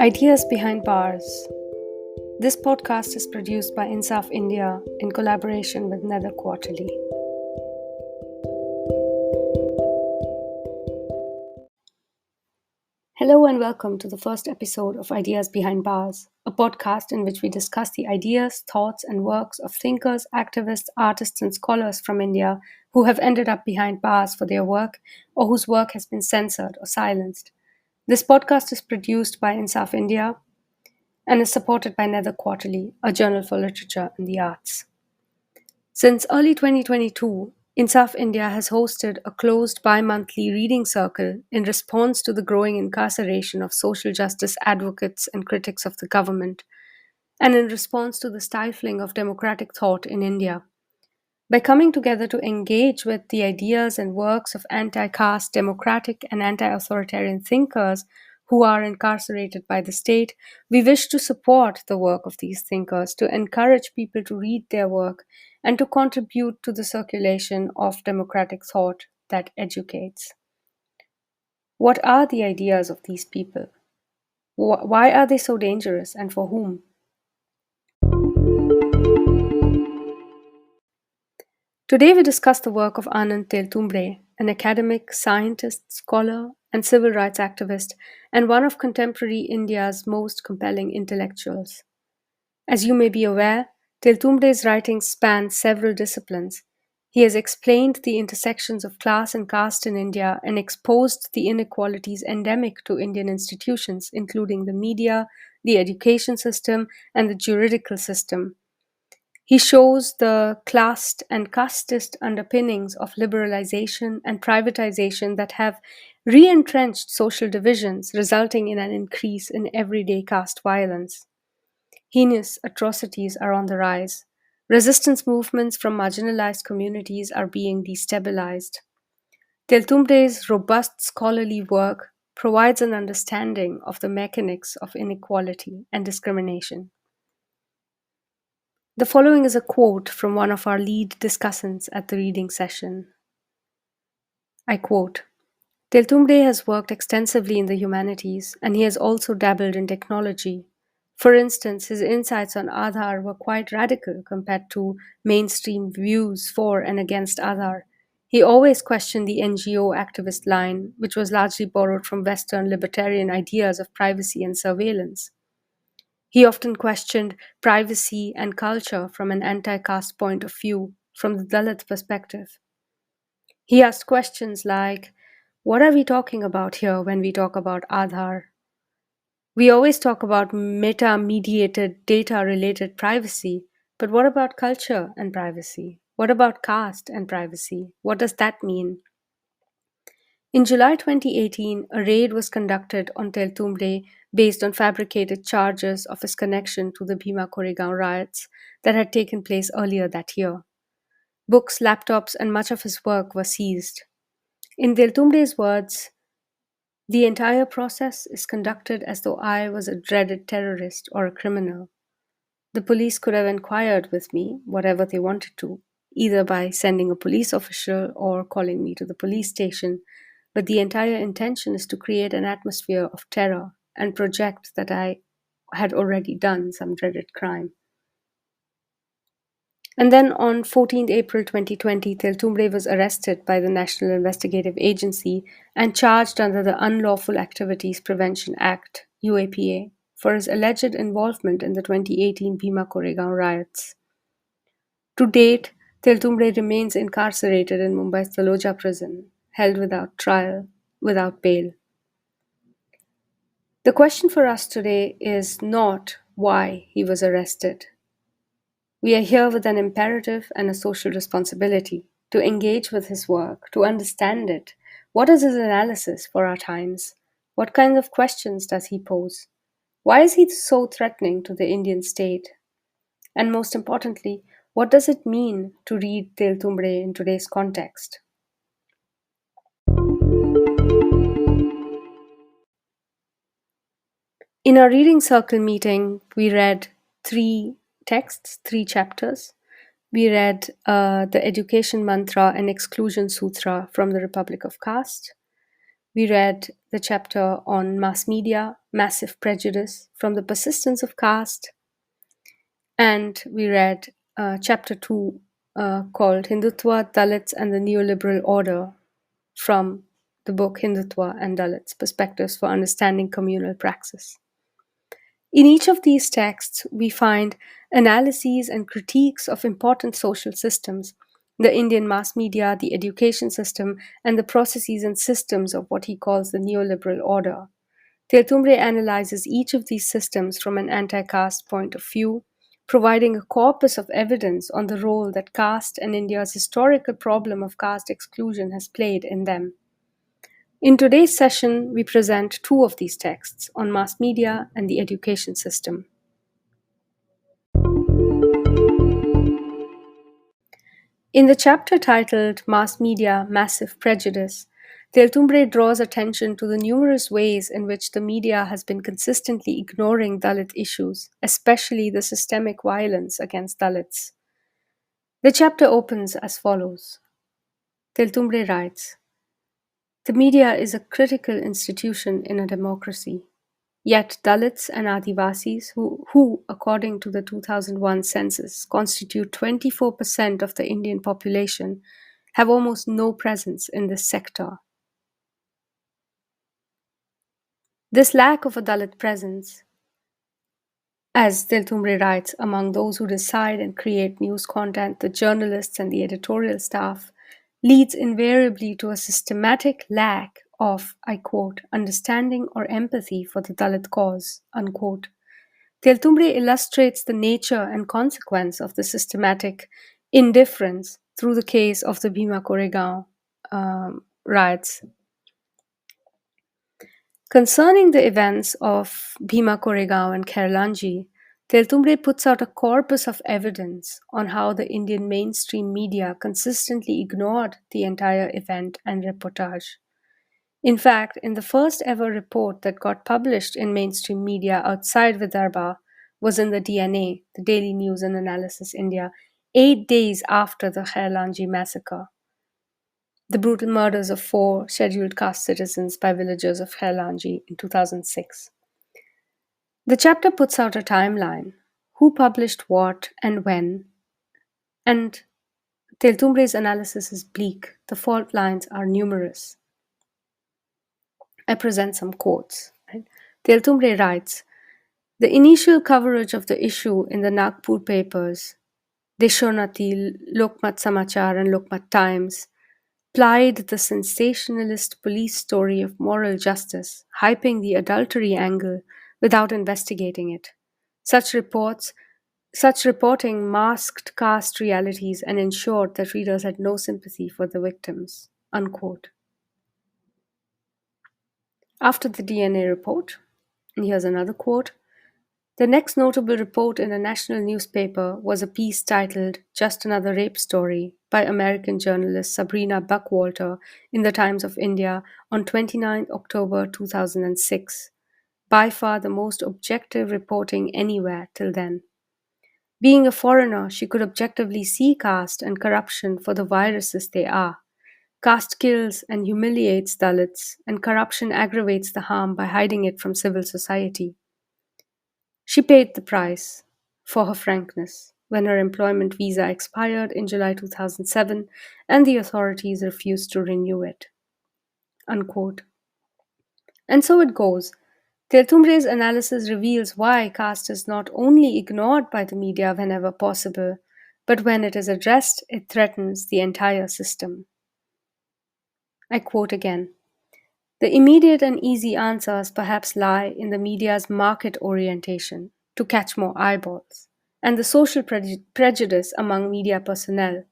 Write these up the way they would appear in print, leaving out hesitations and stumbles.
Ideas Behind Bars. This podcast is produced by InSAF India in collaboration with Nether Quarterly. Hello and welcome to the first episode of Ideas Behind Bars, a podcast in which we discuss the ideas, thoughts, and works of thinkers, activists, artists, and scholars from India who have ended up behind bars for their work or whose work has been censored or silenced. This podcast is produced by InSAF India and is supported by Nether Quarterly, a journal for literature and the arts. Since early 2022, InSAF India has hosted a closed bi-monthly reading circle in response to the growing incarceration of social justice advocates and critics of the government, and in response to the stifling of democratic thought in India. By coming together to engage with the ideas and works of anti-caste, democratic, and anti-authoritarian thinkers who are incarcerated by the state, we wish to support the work of these thinkers, to encourage people to read their work, and to contribute to the circulation of democratic thought that educates. What are the ideas of these people? Why are they so dangerous, and for whom? Today we discuss the work of Anand Teltumbde, an academic, scientist, scholar, and civil rights activist, and one of contemporary India's most compelling intellectuals. As you may be aware, Teltumbde's writings span several disciplines. He has explained the intersections of class and caste in India and exposed the inequalities endemic to Indian institutions, including the media, the education system, and the juridical system. He shows the classed and casteist underpinnings of liberalization and privatization that have re-entrenched social divisions, resulting in an increase in everyday caste violence. Heinous atrocities are on the rise. Resistance movements from marginalized communities are being destabilized. Teltumbde's robust scholarly work provides an understanding of the mechanics of inequality and discrimination. The following is a quote from one of our lead discussants at the reading session. I quote, "Teltumbde has worked extensively in the humanities, and he has also dabbled in technology. For instance, his insights on Aadhaar were quite radical compared to mainstream views for and against Aadhaar. He always questioned the NGO activist line, which was largely borrowed from Western libertarian ideas of privacy and surveillance. He often questioned privacy and culture from an anti-caste point of view, from the Dalit perspective. He asked questions like, what are we talking about here when we talk about Aadhaar? We always talk about meta-mediated data-related privacy, but what about culture and privacy? What about caste and privacy? What does that mean? In July 2018, a raid was conducted on Teltumbde based on fabricated charges of his connection to the Bhima Koregaon riots that had taken place earlier that year. Books, laptops, and much of his work were seized. In Teltumbde's words, "The entire process is conducted as though I was a dreaded terrorist or a criminal. The police could have inquired with me whatever they wanted to, either by sending a police official or calling me to the police station, but the entire intention is to create an atmosphere of terror and project that I had already done some dreaded crime." And then on 14th April 2020, Teltumbde was arrested by the National Investigative Agency and charged under the Unlawful Activities Prevention Act, UAPA, for his alleged involvement in the 2018 Bhima Koregaon riots. To date, Teltumbde remains incarcerated in Mumbai's Taloja prison, held without trial, without bail. The question for us today is not why he was arrested. We are here with an imperative and a social responsibility to engage with his work, to understand it. What is his analysis for our times? What kinds of questions does he pose? Why is he so threatening to the Indian state? And most importantly, what does it mean to read Teltumbde in today's context? In our reading circle meeting, we read 3 texts, 3 chapters. We read the Education Mantra and Exclusion Sutra from the Republic of Caste. We read the chapter on mass media, massive prejudice from the persistence of caste, and we read chapter 2 called Hindutva, Dalits, and the Neoliberal Order from the book Hindutva and Dalits Perspectives for Understanding Communal Praxis. In each of these texts, we find analyses and critiques of important social systems, the Indian mass media, the education system, and the processes and systems of what he calls the neoliberal order. Teltumbde analyzes each of these systems from an anti caste point of view, providing a corpus of evidence on the role that caste and India's historical problem of caste exclusion has played in them. In today's session, we present two of these texts on mass media and the education system. In the chapter titled Mass Media, Massive Prejudice, Teltumbde draws attention to the numerous ways in which the media has been consistently ignoring Dalit issues, especially the systemic violence against Dalits. The chapter opens as follows. Teltumbde writes, "The media is a critical institution in a democracy. Yet Dalits and Adivasis, who, according to the 2001 census, constitute 24% of the Indian population, have almost no presence in this sector. This lack of a Dalit presence, as Teltumbde writes, among those who decide and create news content, the journalists and the editorial staff, leads invariably to a systematic lack of, I quote, understanding or empathy for the Dalit cause, unquote. Teltumbde illustrates the nature and consequence of the systematic indifference through the case of the Bhima Koregaon riots. Concerning the events of Bhima Koregaon and Khairlanji, Teltumbde puts out a corpus of evidence on how the Indian mainstream media consistently ignored the entire event and reportage. In fact, in the first ever report that got published in mainstream media outside Vidarbha was in the DNA, the Daily News and Analysis India, 8 days after the Khairlanji massacre, the brutal murders of 4 scheduled caste citizens by villagers of Khairlanji in 2006. The chapter puts out a timeline, who published what and when, and Teltumbde's analysis is bleak. The fault lines are numerous. I present some quotes. Right? Teltumbde writes, "The initial coverage of the issue in the Nagpur papers, Deshonati, Lokmat Samachar and Lokmat Times, plied the sensationalist police story of moral justice, hyping the adultery angle without investigating it. Such reporting masked caste realities and ensured that readers had no sympathy for the victims." Unquote. After the DNA report, and here's another quote, "The next notable report in a national newspaper was a piece titled Just Another Rape Story by American journalist Sabrina Buckwalter in the Times of India on 29 October 2006, by far the most objective reporting anywhere till then. Being a foreigner, she could objectively see caste and corruption for the viruses they are. Caste kills and humiliates Dalits, and corruption aggravates the harm by hiding it from civil society. She paid the price for her frankness when her employment visa expired in July 2007 and the authorities refused to renew it." Unquote. And so it goes. Teltumbde's analysis reveals why caste is not only ignored by the media whenever possible, but when it is addressed, it threatens the entire system. I quote again. "The immediate and easy answers perhaps lie in the media's market orientation to catch more eyeballs and the social prejudice among media personnel.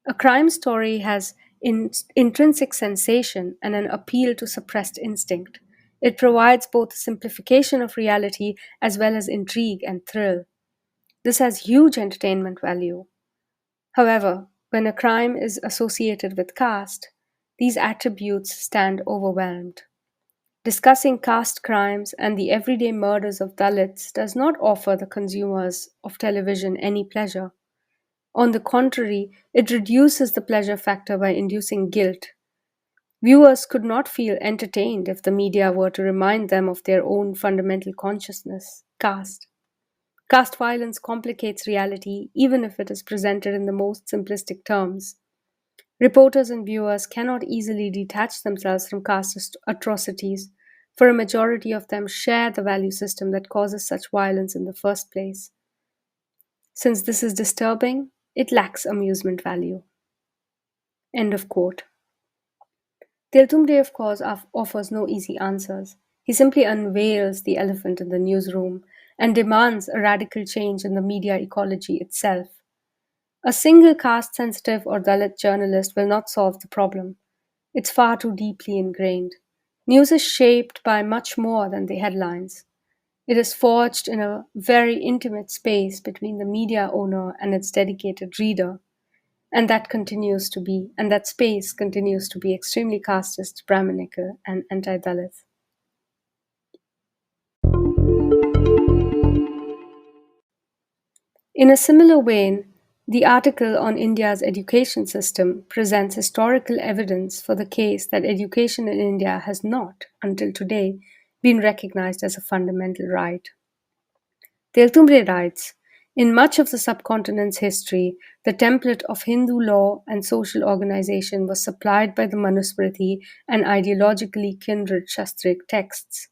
A crime story has intrinsic sensation and an appeal to suppressed instinct. It provides both a simplification of reality as well as intrigue and thrill. This has huge entertainment value. However, when a crime is associated with caste, these attributes stand overwhelmed. Discussing caste crimes and the everyday murders of Dalits does not offer the consumers of television any pleasure. On the contrary, it reduces the pleasure factor by inducing guilt. Viewers could not feel entertained if the media were to remind them of their own fundamental consciousness, caste. Caste violence complicates reality even if it is presented in the most simplistic terms. Reporters and viewers cannot easily detach themselves from caste atrocities, for a majority of them share the value system that causes such violence in the first place. Since this is disturbing, it lacks amusement value. End of quote. Teltumbde, of course, offers no easy answers. He simply unveils the elephant in the newsroom and demands a radical change in the media ecology itself. A single caste sensitive or Dalit journalist will not solve the problem. It's far too deeply ingrained. News is shaped by much more than the headlines. It is forged in a very intimate space between the media owner and its dedicated reader. And that space continues to be extremely casteist, Brahminical, and anti-Dalit. In a similar vein, the article on India's education system presents historical evidence for the case that education in India has not, until today, been recognized as a fundamental right. Teltumbde writes, in much of the subcontinent's history, the template of Hindu law and social organization was supplied by the Manusmriti and ideologically kindred Shastric texts.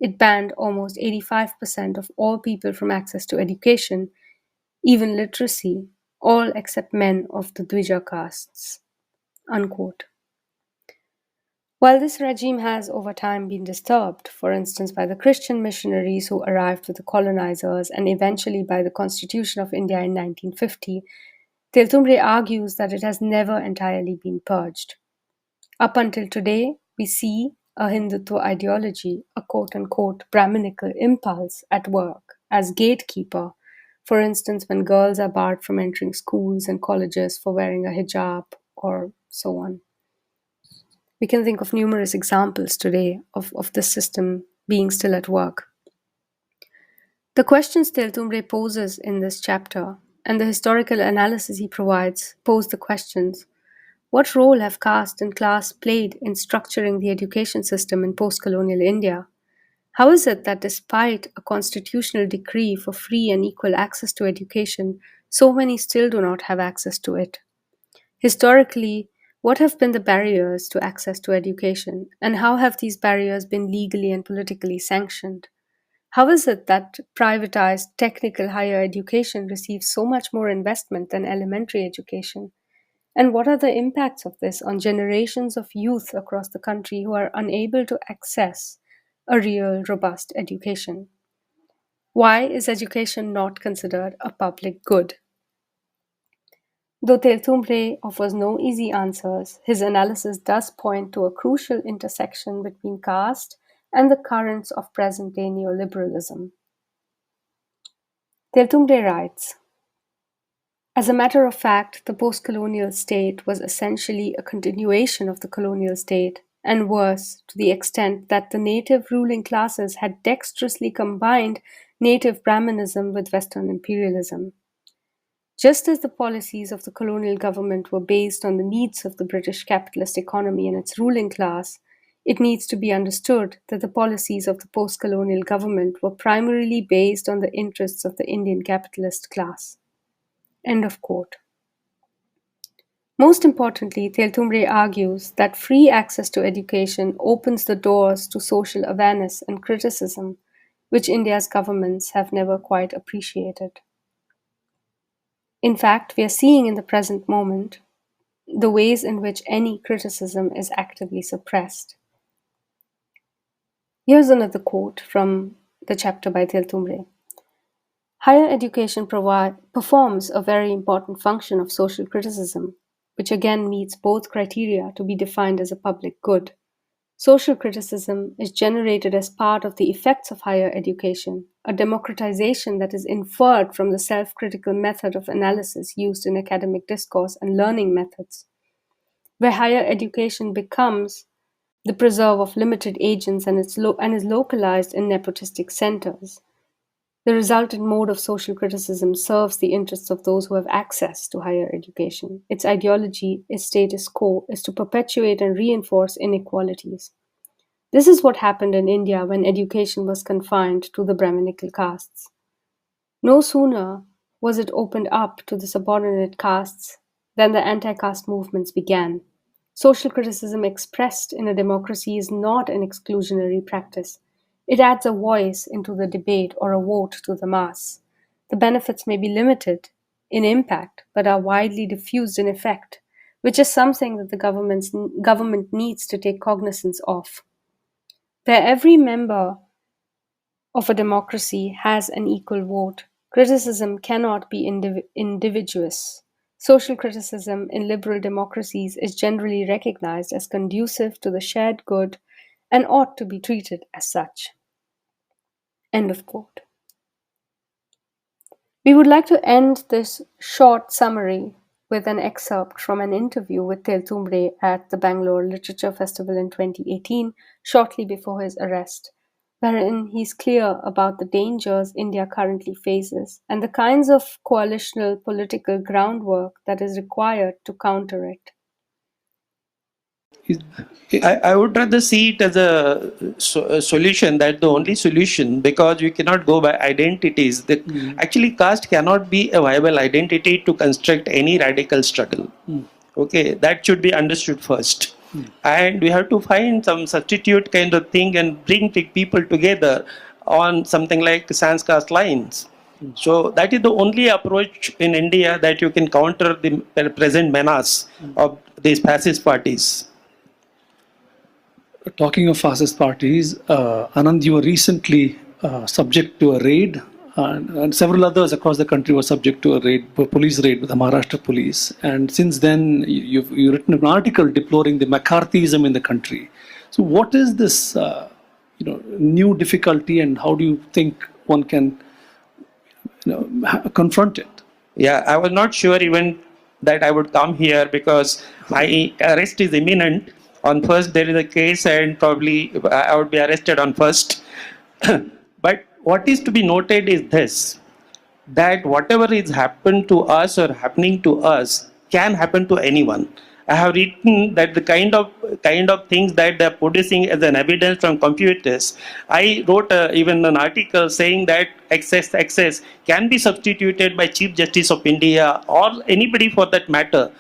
It banned almost 85% of all people from access to education, even literacy, all except men of the Dvija castes. Unquote. While this regime has over time been disturbed, for instance by the Christian missionaries who arrived with the colonizers and eventually by the Constitution of India in 1950, Teltumbde argues that it has never entirely been purged. Up until today, we see a Hindutva ideology, a quote-unquote Brahminical impulse at work as gatekeeper, for instance when girls are barred from entering schools and colleges for wearing a hijab or so on. We can think of numerous examples today of this system being still at work. The questions Teltumbde poses in this chapter and the historical analysis he provides pose the questions: what role have caste and class played in structuring the education system in post-colonial India? How is it that despite a constitutional decree for free and equal access to education, so many still do not have access to it? Historically, what have been the barriers to access to education, and how have these barriers been legally and politically sanctioned? How is it that privatized technical higher education receives so much more investment than elementary education? And what are the impacts of this on generations of youth across the country who are unable to access a real, robust education? Why is education not considered a public good? Though Teltumbde offers no easy answers, his analysis does point to a crucial intersection between caste and the currents of present-day neoliberalism. Teltumbde writes, as a matter of fact, the post-colonial state was essentially a continuation of the colonial state, and worse, to the extent that the native ruling classes had dexterously combined native Brahmanism with Western imperialism. Just as the policies of the colonial government were based on the needs of the British capitalist economy and its ruling class, it needs to be understood that the policies of the post-colonial government were primarily based on the interests of the Indian capitalist class. End of quote. Most importantly, Teltumbde argues that free access to education opens the doors to social awareness and criticism, which India's governments have never quite appreciated. In fact, we are seeing in the present moment the ways in which any criticism is actively suppressed. Here's another quote from the chapter by Teltumbde. Higher education performs a very important function of social criticism, which again meets both criteria to be defined as a public good. Social criticism is generated as part of the effects of higher education, a democratization that is inferred from the self-critical method of analysis used in academic discourse and learning methods, where higher education becomes the preserve of limited agents and is localized in nepotistic centers. The resultant mode of social criticism serves the interests of those who have access to higher education. Its ideology, its status quo, is to perpetuate and reinforce inequalities. This is what happened in India when education was confined to the Brahminical castes. No sooner was it opened up to the subordinate castes than the anti caste movements began. Social criticism expressed in a democracy is not an exclusionary practice. It adds a voice into the debate or a vote to the mass. The benefits may be limited in impact but are widely diffused in effect, which is something that the government needs to take cognizance of. Where every member of a democracy has an equal vote, criticism cannot be individuous. Social criticism in liberal democracies is generally recognized as conducive to the shared good and ought to be treated as such. End of quote. We would like to end this short summary with an excerpt from an interview with Teltumbde at the Bangalore Literature Festival in 2018, shortly before his arrest, wherein he's clear about the dangers India currently faces and the kinds of coalitional political groundwork that is required to counter it. I would rather see it as a solution, that the only solution, because we cannot go by identities. Actually, caste cannot be a viable identity to construct any radical struggle. Okay, that should be understood first. And we have to find some substitute kind of thing and bring people together on something like sans caste lines. So that is the only approach in India that you can counter the present menace of these fascist parties. Talking of fascist parties, Anand, you were recently subject to a raid, and several others across the country were subject to a raid, a police raid with the Maharashtra police. And since then, you've written an article deploring the McCarthyism in the country. So, what is this, new difficulty, and how do you think one can, confront it? Yeah, I was not sure even that I would come here because my arrest is imminent. On first, there is a case, and probably I would be arrested on first. But what is to be noted is this, that whatever is happened to us or happening to us can happen to anyone. I have written that the kind of things that they are producing as an evidence from computers. I wrote even an article saying that excess can be substituted by Chief Justice of India or anybody for that matter.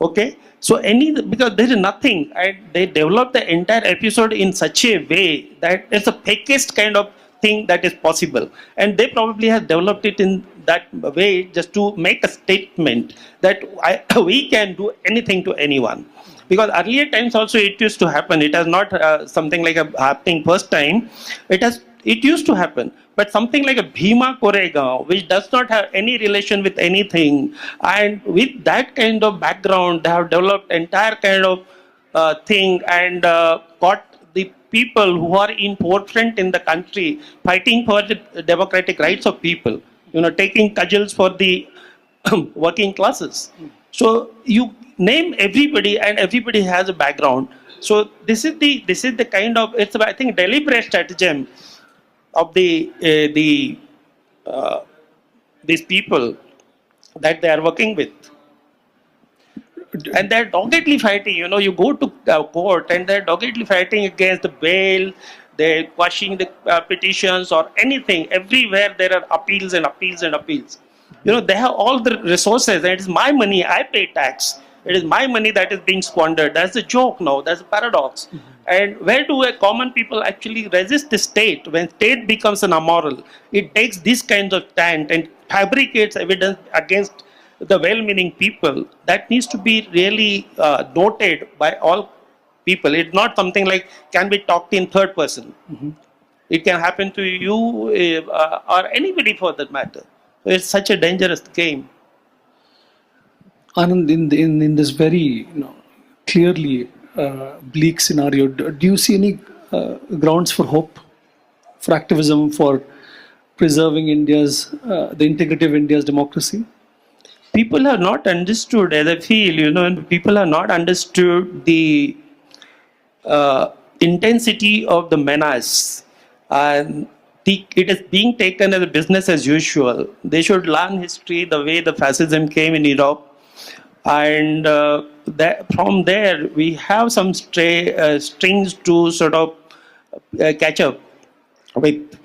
Okay. So because there is nothing, and they developed the entire episode in such a way that it's a fakest kind of thing that is possible, and they probably have developed it in that way just to make a statement that we can do anything to anyone. Because earlier times also it used to happen. It has not something like happening first time. It used to happen. But something like a Bhima Koregaon, which does not have any relation with anything, and with that kind of background, they have developed entire kind of thing and got the people who are in forefront in the country fighting for the democratic rights of people, taking cudgels for the working classes. So you name everybody, and everybody has a background. So this is the kind of, it's I think deliberate stratagem of these people that they are working with, and they're doggedly fighting. You go to court and they're doggedly fighting against the bail. They're quashing the petitions or anything. Everywhere there are appeals and appeals and appeals. They have all the resources, and it is my money. I pay tax. It is my money that is being squandered. That's the joke now. That's the paradox. And where do a common people actually resist the state? When state becomes an amoral, it takes this kind of stand and fabricates evidence against the well-meaning people. That needs to be really noted by all people. It's not something like can be talked in third person. It can happen to you or anybody for that matter. So it's such a dangerous game. Anand, in this very clearly bleak scenario, do you see any grounds for hope, for activism, for preserving the integrity of India's democracy? People have not understood, as I feel, and people have not understood the intensity of the menace. And it is being taken as a business as usual. They should learn history the way the fascism came in Europe, and from there we have some strings to sort of catch up with.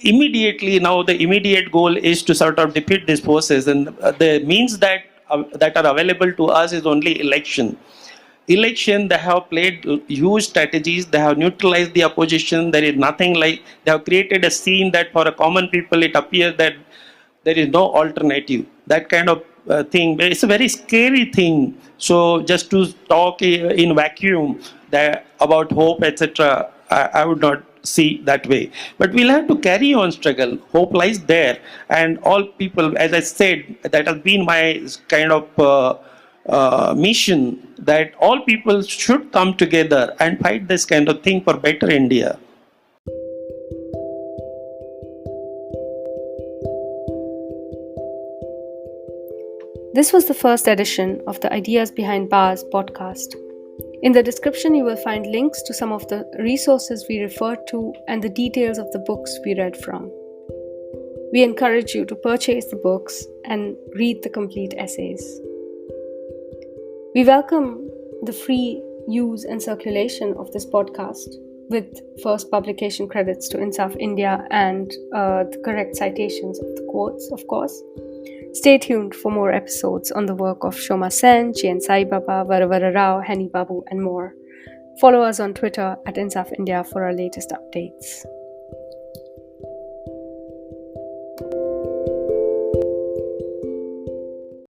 Immediately now, the immediate goal is to sort of defeat these forces, and the means that are available to us is only election. They have played huge strategies. They have neutralized the opposition. There is nothing like, they have created a scene that for a common people it appears that there is no alternative. That kind of thing. It's a very scary thing. So just to talk in vacuum about hope, etc., I would not see that way. But we'll have to carry on struggle. Hope lies there, and all people, as I said, that has been my kind of mission, that all people should come together and fight this kind of thing for better India. This was the first edition of the Ideas Behind Bars podcast. In the description, you will find links to some of the resources we referred to and the details of the books we read from. We encourage you to purchase the books and read the complete essays. We welcome the free use and circulation of this podcast with first publication credits to InSAF India and the correct citations of the quotes, of course. Stay tuned for more episodes on the work of Shoma Sen, G.N. Sai Baba, Varavara Rao, Henny Babu, and more. Follow us on Twitter at InSAF India for our latest updates.